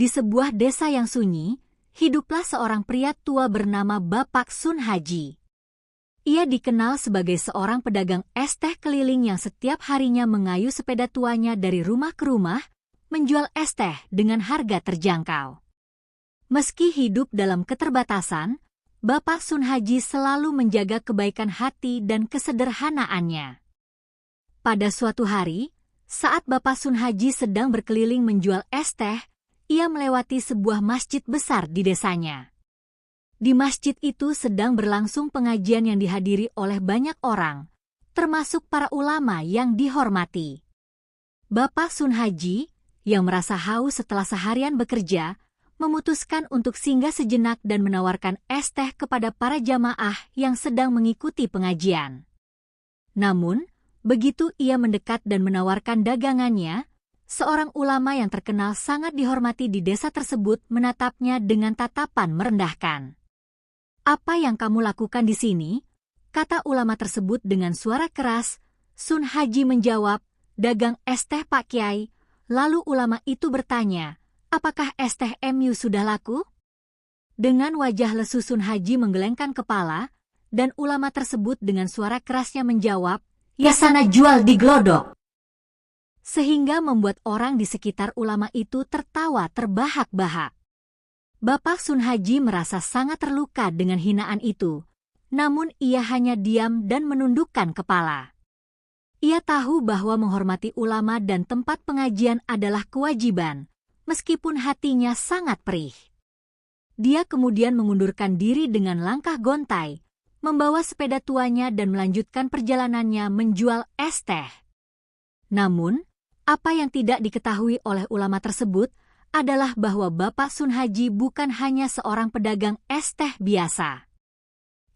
Di sebuah desa yang sunyi, hiduplah seorang pria tua bernama Bapak Sun Haji. Ia dikenal sebagai seorang pedagang es teh keliling yang setiap harinya mengayuh sepeda tuanya dari rumah ke rumah, menjual es teh dengan harga terjangkau. Meski hidup dalam keterbatasan, Bapak Sun Haji selalu menjaga kebaikan hati dan kesederhanaannya. Pada suatu hari, saat Bapak Sun Haji sedang berkeliling menjual es teh, ia melewati sebuah masjid besar di desanya. Di masjid itu sedang berlangsung pengajian yang dihadiri oleh banyak orang, termasuk para ulama yang dihormati. Bapak Sun Haji, yang merasa haus setelah seharian bekerja, memutuskan untuk singgah sejenak dan menawarkan es teh kepada para jamaah yang sedang mengikuti pengajian. Namun, begitu ia mendekat dan menawarkan dagangannya, seorang ulama yang terkenal sangat dihormati di desa tersebut menatapnya dengan tatapan merendahkan. "Apa yang kamu lakukan di sini?" kata ulama tersebut dengan suara keras. Sun Haji menjawab, "Dagang es teh Pak Kiai." Lalu ulama itu bertanya, "Apakah es teh MU sudah laku?" Dengan wajah lesu Sun Haji menggelengkan kepala, dan ulama tersebut dengan suara kerasnya menjawab, "Ya sana jual di glodok." Sehingga membuat orang di sekitar ulama itu tertawa terbahak-bahak. Bapak Sun Haji merasa sangat terluka dengan hinaan itu, namun ia hanya diam dan menundukkan kepala. Ia tahu bahwa menghormati ulama dan tempat pengajian adalah kewajiban, meskipun hatinya sangat perih. Dia kemudian mengundurkan diri dengan langkah gontai, membawa sepeda tuanya dan melanjutkan perjalanannya menjual es teh. Namun, apa yang tidak diketahui oleh ulama tersebut adalah bahwa Bapak Sun Haji bukan hanya seorang pedagang es teh biasa.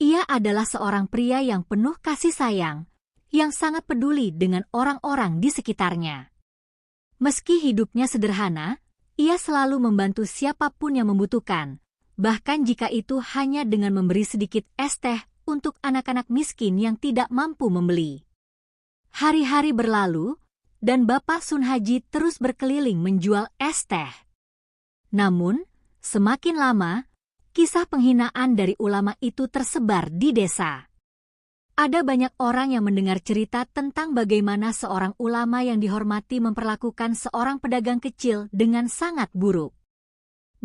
Ia adalah seorang pria yang penuh kasih sayang, yang sangat peduli dengan orang-orang di sekitarnya. Meski hidupnya sederhana, ia selalu membantu siapapun yang membutuhkan, bahkan jika itu hanya dengan memberi sedikit es teh untuk anak-anak miskin yang tidak mampu membeli. Hari-hari berlalu, dan Bapak Sun Haji terus berkeliling menjual es teh. Namun, semakin lama, kisah penghinaan dari ulama itu tersebar di desa. Ada banyak orang yang mendengar cerita tentang bagaimana seorang ulama yang dihormati memperlakukan seorang pedagang kecil dengan sangat buruk.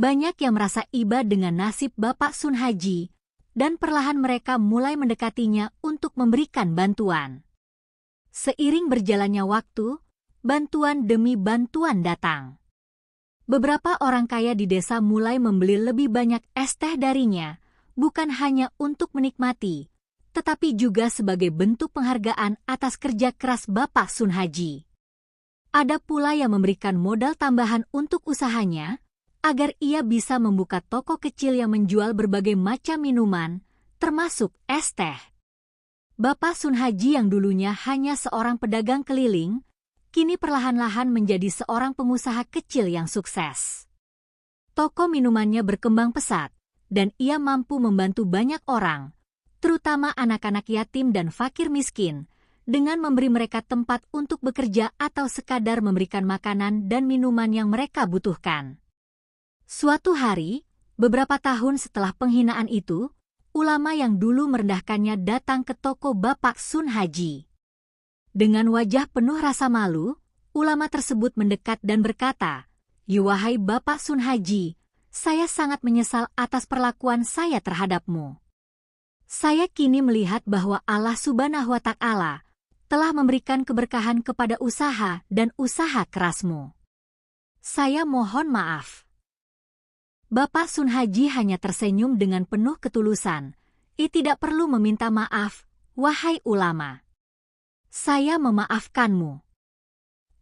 Banyak yang merasa iba dengan nasib Bapak Sun Haji, dan perlahan mereka mulai mendekatinya untuk memberikan bantuan. Seiring berjalannya waktu, bantuan demi bantuan datang. Beberapa orang kaya di desa mulai membeli lebih banyak es teh darinya, bukan hanya untuk menikmati, tetapi juga sebagai bentuk penghargaan atas kerja keras Bapak Sun Haji. Ada pula yang memberikan modal tambahan untuk usahanya, agar ia bisa membuka toko kecil yang menjual berbagai macam minuman, termasuk es teh. Bapak Sun Haji yang dulunya hanya seorang pedagang keliling, kini perlahan-lahan menjadi seorang pengusaha kecil yang sukses. Toko minumannya berkembang pesat, dan ia mampu membantu banyak orang, terutama anak-anak yatim dan fakir miskin, dengan memberi mereka tempat untuk bekerja atau sekadar memberikan makanan dan minuman yang mereka butuhkan. Suatu hari, beberapa tahun setelah penghinaan itu, ulama yang dulu merendahkannya datang ke toko Bapak Sun Haji. Dengan wajah penuh rasa malu, ulama tersebut mendekat dan berkata, "Ya wahai Bapak Sun Haji, saya sangat menyesal atas perlakuan saya terhadapmu. Saya kini melihat bahwa Allah Subhanahu wa Ta'ala telah memberikan keberkahan kepada usaha dan usaha kerasmu. Saya mohon maaf." Bapak Sun Haji hanya tersenyum dengan penuh ketulusan. "Ia tidak perlu meminta maaf, wahai ulama. Saya memaafkanmu.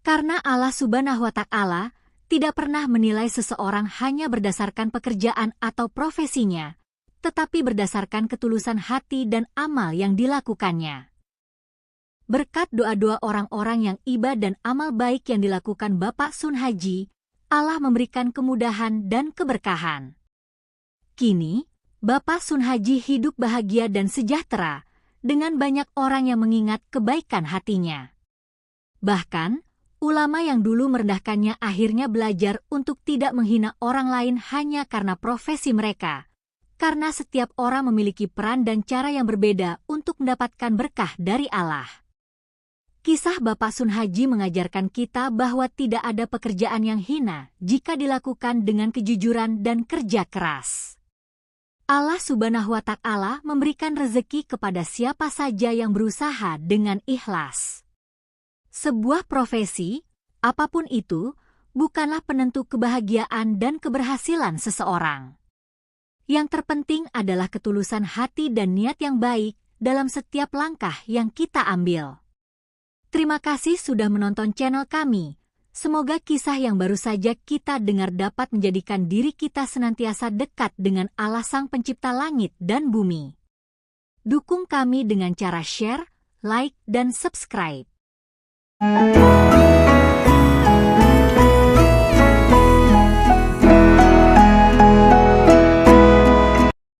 Karena Allah Subhanahu wa Ta'ala tidak pernah menilai seseorang hanya berdasarkan pekerjaan atau profesinya, tetapi berdasarkan ketulusan hati dan amal yang dilakukannya." Berkat doa-doa orang-orang yang iba dan amal baik yang dilakukan Bapak Sun Haji, Allah memberikan kemudahan dan keberkahan. Kini, Bapak Sun Haji hidup bahagia dan sejahtera, dengan banyak orang yang mengingat kebaikan hatinya. Bahkan, Ulama yang dulu merendahkannya akhirnya belajar untuk tidak menghina orang lain hanya karena profesi mereka. Karena setiap orang memiliki peran dan cara yang berbeda untuk mendapatkan berkah dari Allah. Kisah Bapak Sun Haji mengajarkan kita bahwa tidak ada pekerjaan yang hina jika dilakukan dengan kejujuran dan kerja keras. Allah Subhanahu wa Ta'ala memberikan rezeki kepada siapa saja yang berusaha dengan ikhlas. Sebuah profesi, apapun itu, bukanlah penentu kebahagiaan dan keberhasilan seseorang. Yang terpenting adalah ketulusan hati dan niat yang baik dalam setiap langkah yang kita ambil. Terima kasih sudah menonton channel kami. Semoga kisah yang baru saja kita dengar dapat menjadikan diri kita senantiasa dekat dengan Allah Sang Pencipta langit dan bumi. Dukung kami dengan cara share, like, dan subscribe.